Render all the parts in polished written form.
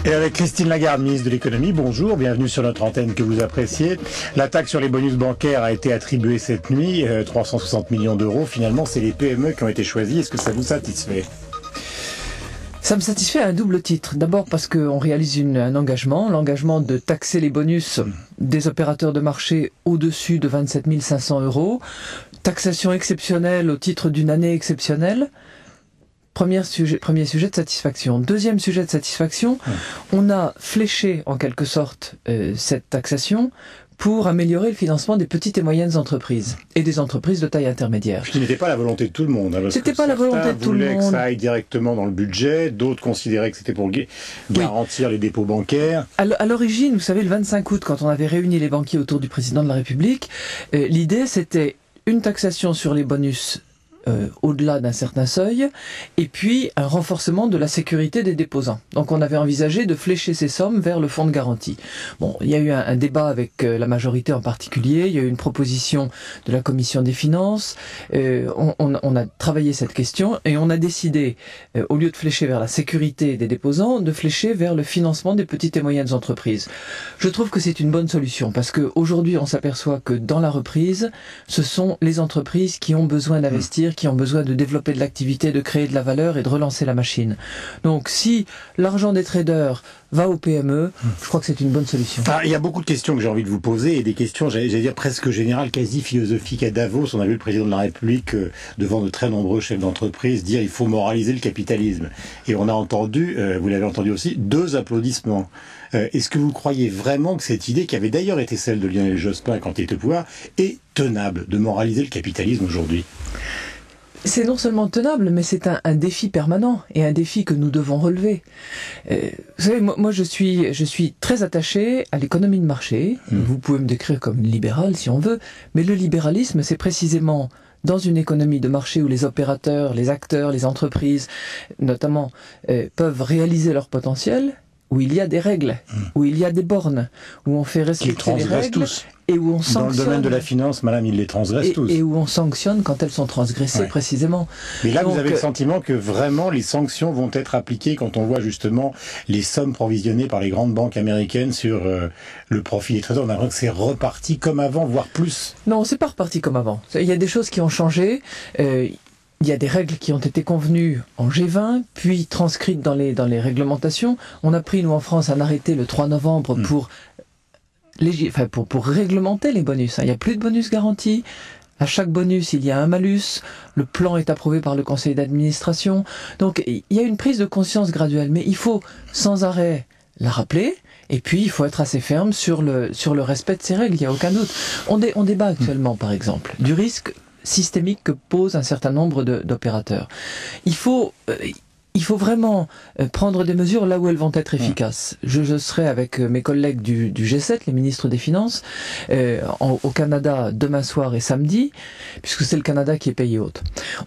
Et avec Christine Lagarde, ministre de l'économie, bonjour, bienvenue sur notre antenne que vous appréciez. La taxe sur les bonus bancaires a été attribuée cette nuit, 360 millions d'euros. Finalement, c'est les PME qui ont été choisis. Est-ce que ça vous satisfait ? Ça me satisfait à un double titre. D'abord parce qu'on réalise un engagement, l'engagement de taxer les bonus des opérateurs de marché au-dessus de 27 500 euros. Taxation exceptionnelle au titre d'une année exceptionnelle. Premier sujet de satisfaction. Deuxième sujet de satisfaction, on a fléché en quelque sorte cette taxation pour améliorer le financement des petites et moyennes entreprises et des entreprises de taille intermédiaire. Ce qui n'était pas la volonté de tout le monde. C'était pas la volonté de tout le monde. Certains voulaient que ça aille directement dans le budget, d'autres considéraient que c'était pour garantir les dépôts bancaires. À l'origine, vous savez, le 25 août, quand on avait réuni les banquiers autour du président de la République, l'idée c'était une taxation sur les bonus au-delà d'un certain seuil, et puis un renforcement de la sécurité des déposants. Donc on avait envisagé de flécher ces sommes vers le fonds de garantie. Bon, il y a eu un débat avec la majorité en particulier, il y a eu une proposition de la Commission des finances, on a travaillé cette question, et on a décidé, au lieu de flécher vers la sécurité des déposants, de flécher vers le financement des petites et moyennes entreprises. Je trouve que c'est une bonne solution, parce qu'aujourd'hui on s'aperçoit que dans la reprise, ce sont les entreprises qui ont besoin d'investir, qui ont besoin de développer de l'activité, de créer de la valeur et de relancer la machine. Donc si l'argent des traders va aux PME, je crois que c'est une bonne solution. Il y a beaucoup de questions que j'ai envie de vous poser, et des questions, j'allais dire, presque générales, quasi philosophiques. À Davos, on a vu le président de la République, devant de très nombreux chefs d'entreprise, dire il faut moraliser le capitalisme. Et on a entendu, vous l'avez entendu aussi, 2 applaudissements. Est-ce que vous croyez vraiment que cette idée, qui avait d'ailleurs été celle de Lionel Jospin quand il était au pouvoir, est tenable de moraliser le capitalisme aujourd'hui ? C'est non seulement tenable, mais c'est un défi permanent et un défi que nous devons relever. Vous savez, moi je suis très attaché à l'économie de marché. Vous pouvez me décrire comme libéral si on veut, mais le libéralisme, c'est précisément dans une économie de marché où les opérateurs, les acteurs, les entreprises, notamment, peuvent réaliser leur potentiel, où il y a des règles, où il y a des bornes, où on fait respecter les règles, tous. Et où on sanctionne. Dans le domaine de la finance, madame, ils les transgressent tous. Et où on sanctionne quand elles sont transgressées, précisément. Mais là, donc, vous avez le sentiment que vraiment les sanctions vont être appliquées quand on voit justement les sommes provisionnées par les grandes banques américaines sur le profit des traders. On a l'impression que c'est reparti comme avant, voire plus. Non, c'est pas reparti comme avant. Il y a des choses qui ont changé. Il y a des règles qui ont été convenues en G20, puis transcrites dans les réglementations. On a pris, nous, en France, un arrêté le 3 novembre pour réglementer les bonus. Il n'y a plus de bonus garantis. À chaque bonus, il y a un malus. Le plan est approuvé par le conseil d'administration. Donc, il y a une prise de conscience graduelle. Mais il faut sans arrêt la rappeler. Et puis, il faut être assez ferme sur le respect de ces règles. Il n'y a aucun doute. On débat actuellement, par exemple, du risque systémique que posent un certain nombre d'opérateurs. Il faut vraiment prendre des mesures là où elles vont être efficaces. Je serai avec mes collègues du G7, les ministres des Finances, au Canada demain soir et samedi, puisque c'est le Canada qui est pays hôte.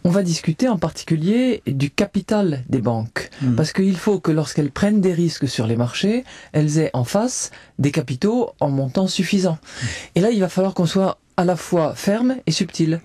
On va discuter en particulier du capital des banques, parce qu'il faut que lorsqu'elles prennent des risques sur les marchés, elles aient en face des capitaux en montant suffisant. Et là, il va falloir qu'on soit à la fois ferme et subtil.